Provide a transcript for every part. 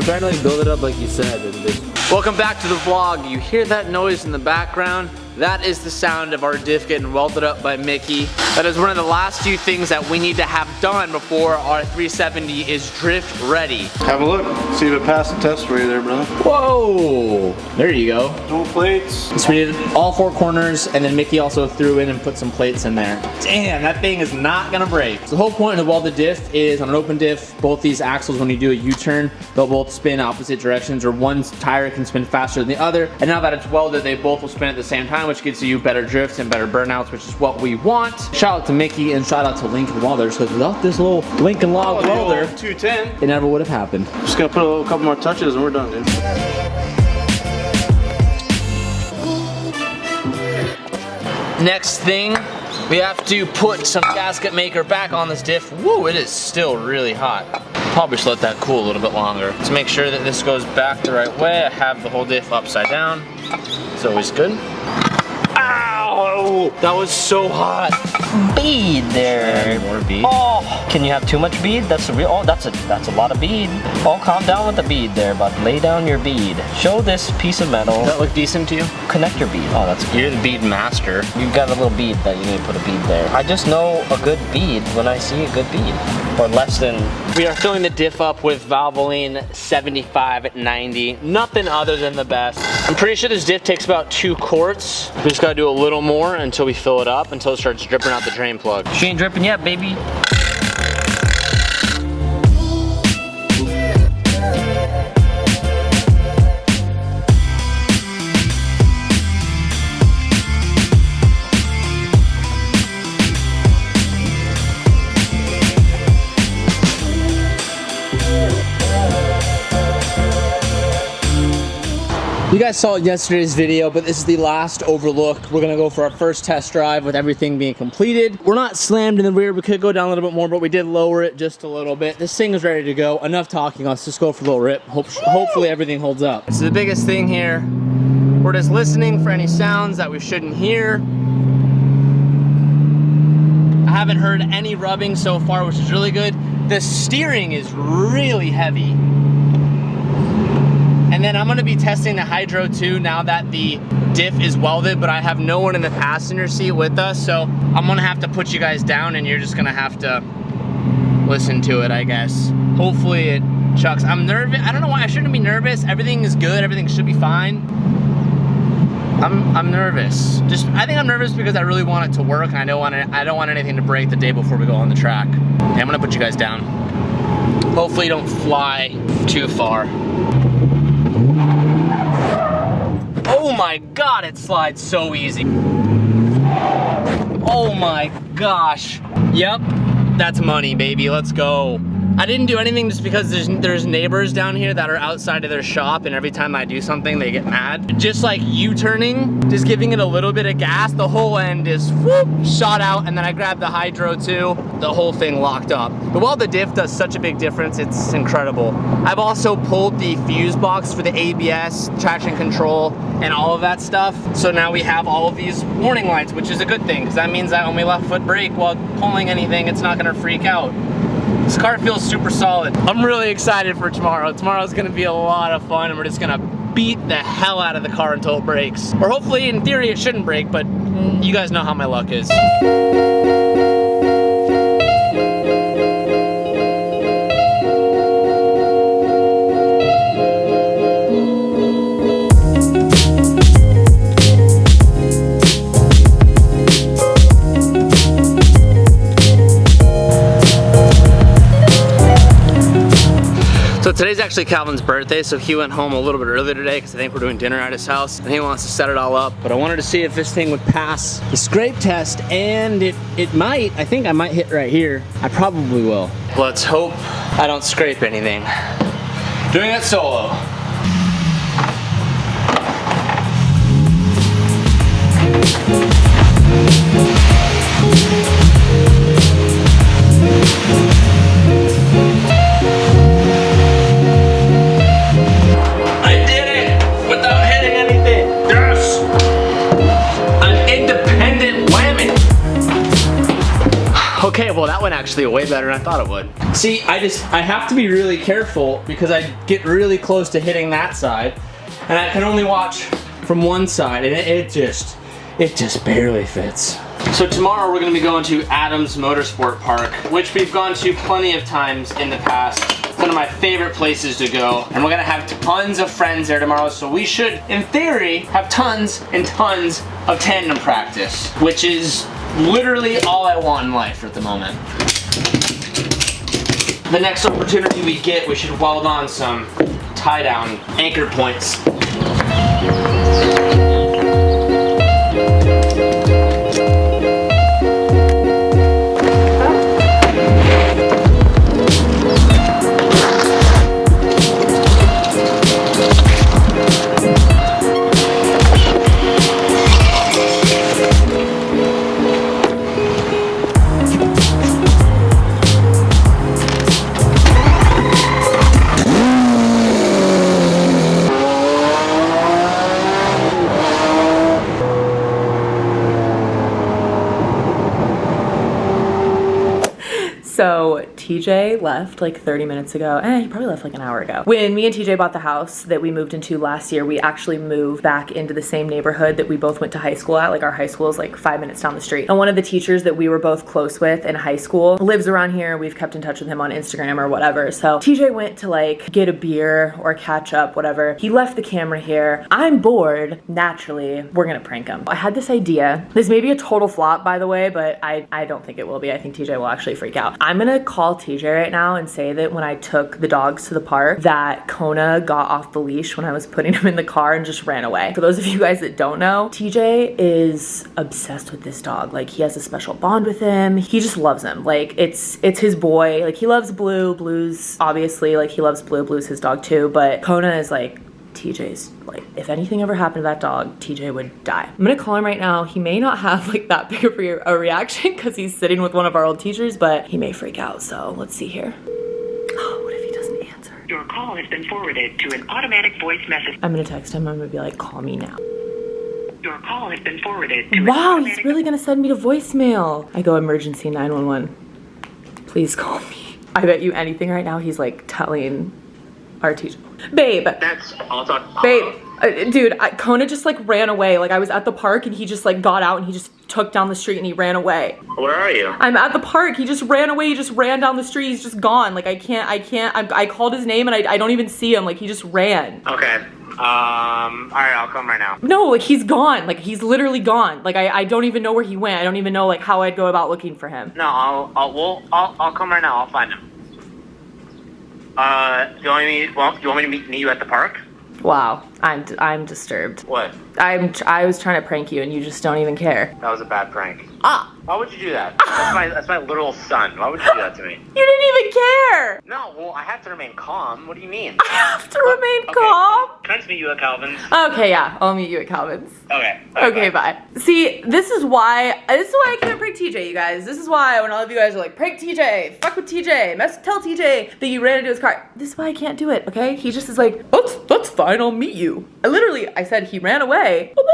trying to like build it up like you said. And just... Welcome back to the vlog. You hear that noise in the background? That is the sound of our diff getting welded up by Mickey. That is one of the last few things that we need to have done before our 370 is drift ready. Have a look, see if it passed the test for you there, brother. Whoa, there you go. Dual plates. So we did all 4 corners, and then Mickey also threw in and put some plates in there. Damn, that thing is not gonna break. So the whole point of the welded diff is on an open diff, both these axles, when you do a U-turn, they'll both spin opposite directions, or one tire can spin faster than the other. And now that it's welded, they both will spin at the same time, which gives you better drifts and better burnouts, which is what we want. Shout out to Mickey and shout out to Lincoln Welders, because without this little Lincoln Log welder, 210, it never would have happened. Just gotta put a couple more touches and we're done, dude. Next thing, we have to put some gasket maker back on this diff. Woo, it is still really hot. Probably should let that cool a little bit longer. To make sure that this goes back the right way, I have the whole diff upside down. It's always good. Ow! That was so hot. Bead there. More bead. Oh, can you have too much bead? That's a real. Oh, that's a lot of bead. Oh, calm down with the bead there, but lay down your bead. Show this piece of metal. Does that look decent to you? Connect your bead. Oh, that's good. You're the bead master. You've got a little bead that you need to put a bead there. I just know a good bead when I see a good bead, or less than. We are filling the diff up with Valvoline 75 at 90. Nothing other than the best. I'm pretty sure this diff takes about 2 quarts. We just gotta do a little more until we fill it up, until it starts dripping out the drain plug. She ain't dripping yet, baby. You guys saw yesterday's video, but this is the last overlook. We're gonna go for our first test drive with everything being completed. We're not slammed in the rear. We could go down a little bit more, but we did lower it just a little bit. This thing is ready to go. Enough talking. Let's just go for a little rip. Hopefully everything holds up. So the biggest thing here, we're just listening for any sounds that we shouldn't hear. I haven't heard any rubbing so far, which is really good. The steering is really heavy. And then I'm gonna be testing the hydro too now that the diff is welded, but I have no one in the passenger seat with us, so I'm gonna have to put you guys down and you're just gonna have to listen to it, I guess. Hopefully it chucks. I'm nervous. I don't know why I shouldn't be nervous. Everything is good, everything should be fine. I'm nervous. I think I'm nervous because I really want it to work and I don't want anything to break the day before we go on the track. Okay, I'm gonna put you guys down. Hopefully you don't fly too far. Oh my God, it slides so easy. Oh my gosh. Yep, that's money, baby, let's go. I didn't do anything just because there's neighbors down here that are outside of their shop, and every time I do something, they get mad. Just like U-turning, just giving it a little bit of gas, the whole end is whoop, shot out, and then I grabbed the hydro too, the whole thing locked up. But while the diff does such a big difference, it's incredible. I've also pulled the fuse box for the ABS, traction control, and all of that stuff. So now we have all of these warning lights, which is a good thing, because that means that when we left foot brake while pulling anything, it's not gonna freak out. This car feels super solid. I'm really excited for tomorrow. Tomorrow's gonna be a lot of fun, and we're just gonna beat the hell out of the car until it breaks. Or hopefully, in theory, it shouldn't break, but you guys know how my luck is. So today's actually Calvin's birthday, so he went home a little bit earlier today because I think we're doing dinner at his house and he wants to set it all up. But I wanted to see if this thing would pass the scrape test, and it might. I think I might hit right here. I probably will. Let's hope I don't scrape anything. Doing it solo. Okay, well that went actually way better than I thought it would. See, I have to be really careful because I get really close to hitting that side, and I can only watch from one side, and it just barely fits. So tomorrow we're gonna be going to Adams Motorsport Park, which we've gone to plenty of times in the past. It's one of my favorite places to go, and we're gonna have tons of friends there tomorrow, so we should, in theory, have tons and tons of tandem practice, which is literally all I want in life at the moment. The next opportunity we get, we should weld on some tie-down anchor points. So TJ left like 30 minutes ago. He probably left like an hour ago. When me and TJ bought the house that we moved into last year, we actually moved back into the same neighborhood that we both went to high school at. Like our high school is like 5 minutes down the street. And one of the teachers that we were both close with in high school lives around here. We've kept in touch with him on Instagram or whatever. So TJ went to like get a beer or catch up, whatever. He left the camera here. I'm bored. Naturally, we're gonna prank him. I had this idea. This may be a total flop, by the way, but I don't think it will be. I think TJ will actually freak out. I'm gonna call TJ right now and say that when I took the dogs to the park that Kona got off the leash when I was putting him in the car and just ran away. For those of you guys that don't know, TJ is obsessed with this dog. Like he has a special bond with him. He just loves him. Like it's his boy. Like he loves Blue. Blue's obviously like he loves Blue. Blue's his dog too, but Kona is like TJ's, like, if anything ever happened to that dog, TJ would die. I'm gonna call him right now. He may not have like that big of a reaction because he's sitting with one of our old teachers, but he may freak out, so let's see here. Oh, what if he doesn't answer? Your call has been forwarded to an automatic voice message. I'm gonna text him. I'm gonna be like, call me now. Your call has been forwarded to Wow, he's really gonna send me to voicemail. I go emergency 911. Please call me. I bet you anything right now he's like telling our teacher. Babe. That's all talk. Babe. Dude, Kona just like ran away. Like I was at the park and he just like got out and he just took down the street and he ran away. Where are you? I'm at the park. He just ran away. He just ran down the street. He's just gone. Like I called his name and I don't even see him. Like he just ran. Okay. Alright, I'll come right now. No, like he's gone. Like he's literally gone. Like I don't even know where he went. I don't even know like how I'd go about looking for him. No, I'll come right now. I'll find him. Do you want me to meet you at the park? Wow, I'm disturbed. What? I was trying to prank you and you just don't even care. That was a bad prank. Ah! Why would you do that? That's my literal son. Why would you do that to me? You didn't even care! No, well, I have to remain calm. What do you mean? I have to remain calm? Can I just meet you at Calvin's? Okay, yeah, I'll meet you at Calvin's. Okay. Okay, bye. See, this is why I can't prank TJ, you guys. This is why when all of you guys are like, prank TJ, fuck with TJ, tell TJ that you ran into his car. This is why I can't do it, okay? He just is like, that's fine, I'll meet you. I said he ran away. Well,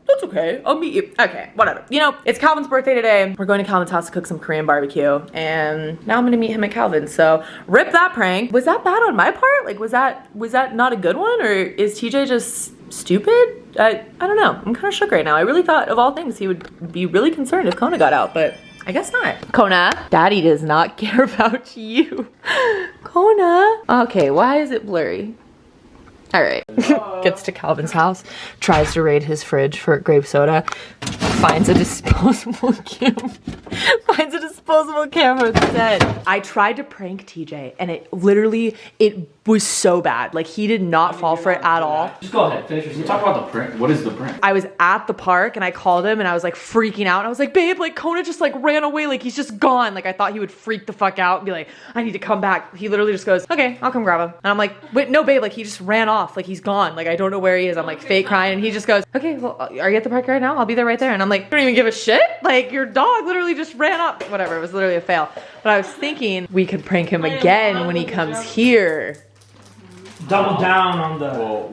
that's okay, I'll meet you. Okay, whatever. You know, it's Calvin's birthday today. We're going to Calvin's house to cook some Korean barbecue, and now I'm gonna meet him at Calvin's, so rip that prank. Was that bad on my part? Like, was that not a good one, or is TJ just stupid? I don't know. I'm kind of shook right now. I really thought, of all things, he would be really concerned if Kona got out, but I guess not. Kona, Daddy does not care about you. Kona. Okay, why is it blurry? All right, gets to Calvin's house, tries to raid his fridge for grape soda, finds a disposable camera. Instead. I tried to prank TJ and it was so bad. Like he did not fall for it at all. Just go ahead, finish your story. Talk about the prank. What is the prank? I was at the park and I called him and I was like freaking out. And I was like, babe, like Kona just like ran away. Like he's just gone. Like I thought he would freak the fuck out and be like, I need to come back. He literally just goes, okay, I'll come grab him. And I'm like, wait, no, babe, like he just ran off. Like he's gone. Like I don't know where he is. I'm like fake crying. And he just goes, okay, well, are you at the park right now? I'll be there right there. And I'm like, you don't even give a shit? Like your dog literally just ran up. Whatever, it was literally a fail. But I was thinking we could prank him again when he comes here. double down on the.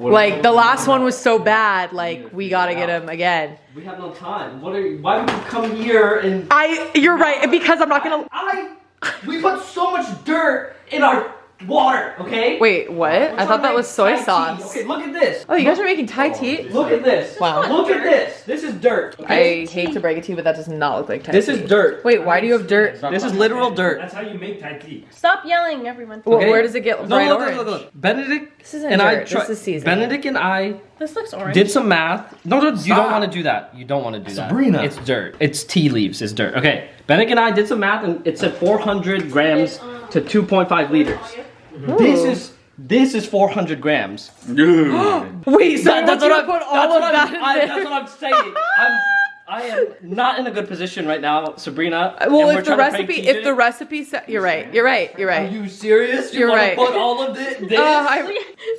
Like the last one was so bad, like we gotta get him again. We have no time. Why would you come here and... You're right, because I'm not gonna... We put so much dirt in our water, okay? Wait, what? I thought that was soy sauce. Okay, look at this. Oh, you guys are making Thai tea? Look at this. Wow. Look at this. This is dirt. Okay? I hate to break it to you, but that does not look like Thai This tea. is dirt. Wait, why do you have dirt? This is literal dirt. That's how you make Thai tea. Stop yelling, everyone. Well, Okay. where does it get bright orange? Look. Benedict This isn't and dirt. I This is seasoning. Benedict and I This looks orange. did some math. No, you don't want to do that. You don't want to do that. Sabrina. It's dirt. It's tea leaves. It's dirt. Okay. Benedict and I did some math, and it said 400 grams to 2.5 liters. This is 400 grams. Wait, so That's you what put all of that in there? That's what I'm saying. I am not in a good position right now, Sabrina. Well, and if the we're trying to prank recipe, TJ. if the recipe said, you're right. Are you serious? You're wanna right. Put all of this?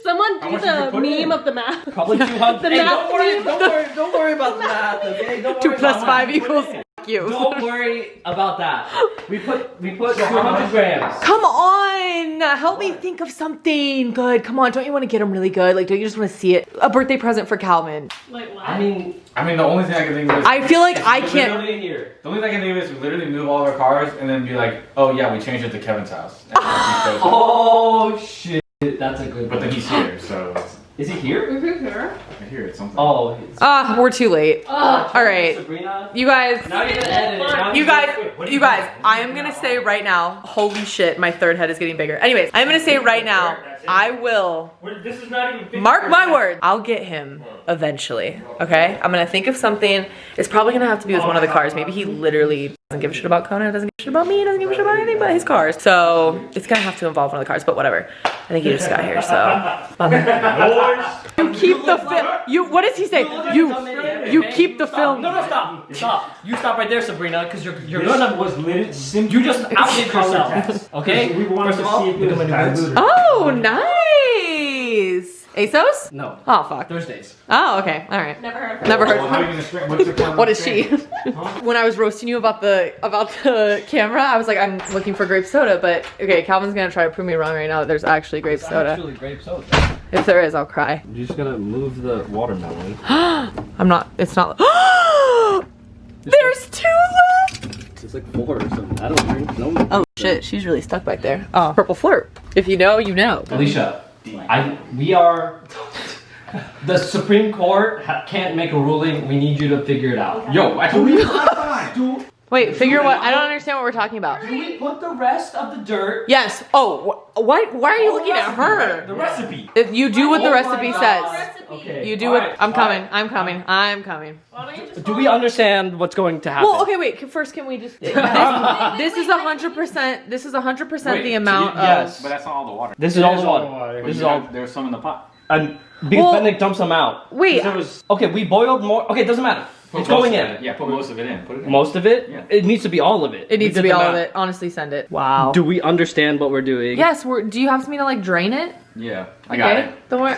Someone do much did you the put in? meme of the math. Probably 200. The Hey, math don't worry about the math, okay? Don't 2 worry plus about 5 math. equals you. Don't worry about that. We put 200 grams. Come on, help me think of something good. Come on, don't you want to get him really good? Like, don't you just want to see it? A birthday present for Calvin. Like what? I mean, the only thing I can think of is I feel like I can't. literally here. the only thing I can think of is we literally move all of our cars and then be like, oh yeah, we changed it to Kevin's house. And he shows up. Oh shit, that's a good But then one. he's here, so Is he here? I hear it something. Oh. We're too late. All right, Sabrina. you guys. Now you're gonna edit it. Now You guys, I am gonna say right now, holy shit, my third head is getting bigger. Anyways, I'm gonna say right now, I will, This is not even. 50%. mark my words, I'll get him eventually, okay? I'm gonna think of something. It's probably gonna have to be with one of the cars. Maybe he literally doesn't give a shit about Kona, doesn't give a shit about me, doesn't give a shit about anything but his cars. So it's gonna have to involve one of the cars, but whatever. I think he just got here, so. You keep the film. What does he say? You keep the film. No, stop. You stop right there, Sabrina, because you're This gonna. was literally simply. You just outdid yourself. Okay. We wanted First of to all, see if it was diluted. Oh, nice. ASOS? No. Oh, fuck. Thursdays. Oh, okay. All right. Never heard of Never Well, how are heard. you gonna string- what's the camera What is string? she? When I was roasting you about the camera, I was like, I'm looking for grape soda, but okay, Calvin's gonna try to prove me wrong right now that there's actually grape soda. Actually, grape soda. If there is, I'll cry. You just gotta move the watermelon. I'm not. It's not. There's 2 left. It's like 4 or something. I don't drink. No. Oh shit, she's really stuck back there. Oh, purple flirt. If you know, you know. Alicia, we are. The Supreme Court can't make a ruling. We need you to figure it out. Yo, I told you last time. Wait, figure what? I don't understand what we're talking about. Do we put the rest of the dirt? Yes. Oh, why are you looking at her? The recipe. If you do what the Oh my recipe God. says. Okay. You do all what? right, I'm all coming. right. I'm coming. I'm coming. Why don't you just Do we understand what's going to happen? Well, okay, wait. First, can we just? This is 100%. This is 100% the amount yes. But that's not all the water. This is all the water. But This is you all. got- There's some in the pot. And because Well- Benedict dumps them out. Wait. There was, okay, we boiled more. Okay, it doesn't matter. Put It's most going of in. it. Yeah, put most of it in. Put it in. Most of it? Yeah. It needs to be all of it. It needs We to be did the all of math. it. Honestly, send it. Wow. Do we understand what we're doing? Yes. Do you have me to like drain it? Yeah, I got it. Don't worry.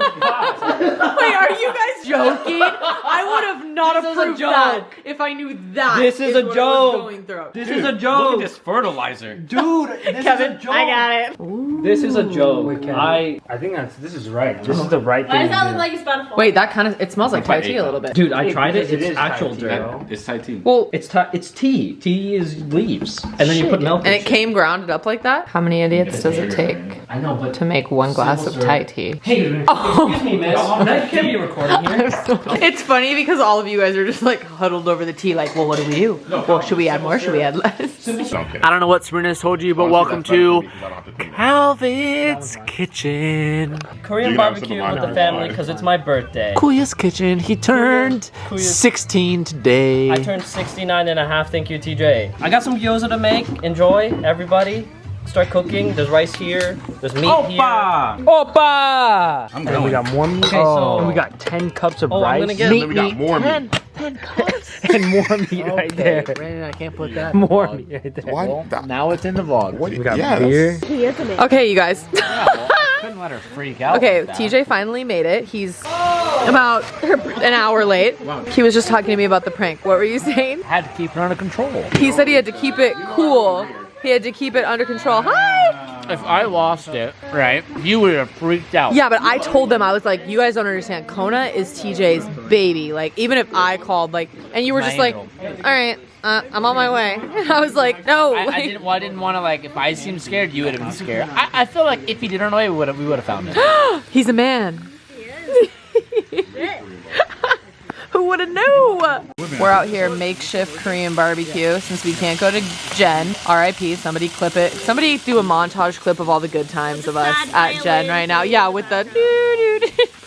Wait, are you guys joking? I would have not This is a approved joke. that if I knew that. This is a what I was joke. going through. This is a Look joke. at this fertilizer. Dude, this Kevin, is a joke. I got it. This is a joke. Wait, Kevin. I think this is right. This is the right Why thing. does that to look do. like it's about to fall? Wait, that kind of it smells like Thai tea a little bit. dude, I tried it. Because it It's is actual Thai tea, dirt. though. It's Thai tea. Well, It's tea. Tea is leaves, and then you put milk. and it came grounded up like that. How many idiots does it take I know, but to make 1 glass of Simple Thai syrup. tea? Hey, excuse me, miss. That can't be recording here. It's funny because all of you guys are just like huddled over the tea, like, well, what do we do? Well, should we add more? Should we add less? I don't know what Sabrina's told you, but welcome to Calvin's Kitchen. Korean barbecue with the family because it's my birthday. Kuya's Kitchen. He turned 16 today. I turned 69 and a half. Thank you, TJ. I got some gyoza to make. Enjoy, everybody. Start cooking. There's rice here. There's meat here. Opa! I'm And going. we got more meat. Okay, so- and we got 10 cups of Oh, I'm rice. gonna get Meat, we got more meat. 10 cups. and more meat right there. Brandon, I can't put that. More meat right there. What? the- Now it's in the vlog. What? We got Yeah, beer. Okay, you guys. Couldn't let her freak out. Okay, like that. TJ finally made it. He's about an hour late. He was just talking to me about the prank. What were you saying? Had to keep it under control. He said he had to keep it cool He had to keep it under control. Hi! If I lost it, right, you would have freaked out. Yeah, but I told them, I was like, you guys don't understand. Kona is TJ's baby. Like, even if I called, like, and you were just like, all right, I'm on my way. I was like, no. I didn't want to, like, if I seemed scared, you would have been scared. I feel like if he didn't run away, we would have found him. He's a man. Who would have knew? We're out here makeshift Korean barbecue since we can't go to Jen. R.I.P. Somebody clip it. Somebody do a montage clip of all the good times of us at Jen right now. Yeah, with the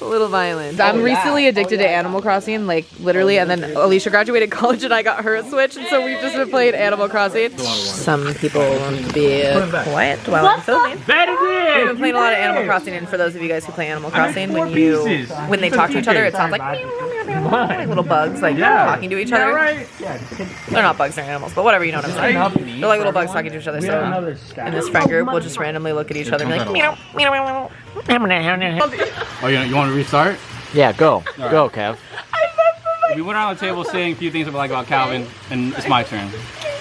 a little violence. I'm recently addicted to Animal Crossing, like literally, and then Alicia graduated college and I got her a Switch, and so we've just been playing Animal Crossing. Some people want to be quiet while I'm filming. We've been playing a lot of Animal Crossing, and for those of you guys who play Animal Crossing, when they talk to each other, it sounds like like little bugs, like talking to each other. They're not bugs, they're animals, but whatever, you know what I'm saying. They're like little bugs talking to each other. So in this friend group, we'll just randomly look at each other and be like, meow, meow, meow. Oh, you want to restart? Yeah, go. Go, Kev. We went around the table saying a few things I like about Calvin, and it's my turn.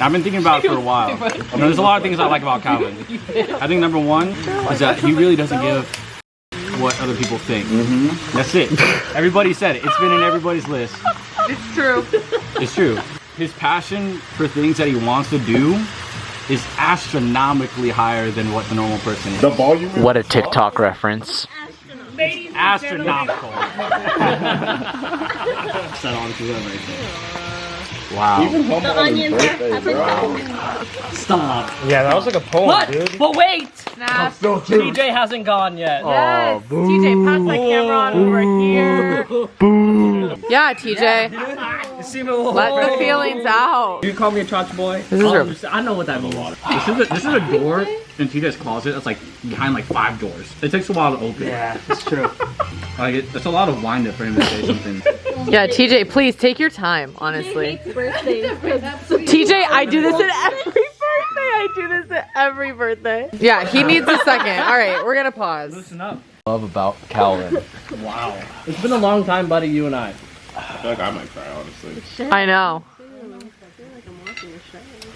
I've been thinking about it for a while. You know, there's a lot of things I like about Calvin. I think number one is that he really doesn't give what other people think. That's it. Everybody said it. It's been in everybody's list. It's true. It's true. His passion for things that he wants to do is astronomically higher than what the normal person is. The volume. What a TikTok reference. Astronomical. Wow. Even Home Alone's birthday, bro. Stop. Yeah, that was like a poem, What? dude. But wait! Nah. TJ hasn't gone yet. Yes. TJ, pass my camera on over here. Yeah, TJ. Let the feelings out. You call me a church boy? This is real. I know what that means. This is a door in TJ's closet that's like behind like 5 doors. It takes a while to open. Yeah, it's true. Like it's a lot of wind up for him to say something. Yeah, TJ, please take your time, honestly. TJ, I do this at every birthday. I do this at every birthday. Yeah, he needs a second. All right, we're gonna pause. Listen up. Love about Calvin. Wow. It's been a long time, buddy, you and I. I feel like I might cry, honestly. I know.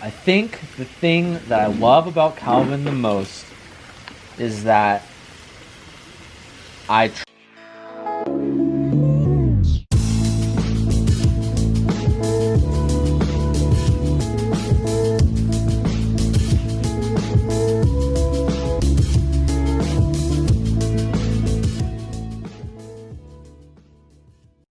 I think the thing that I love about Calvin the most is that I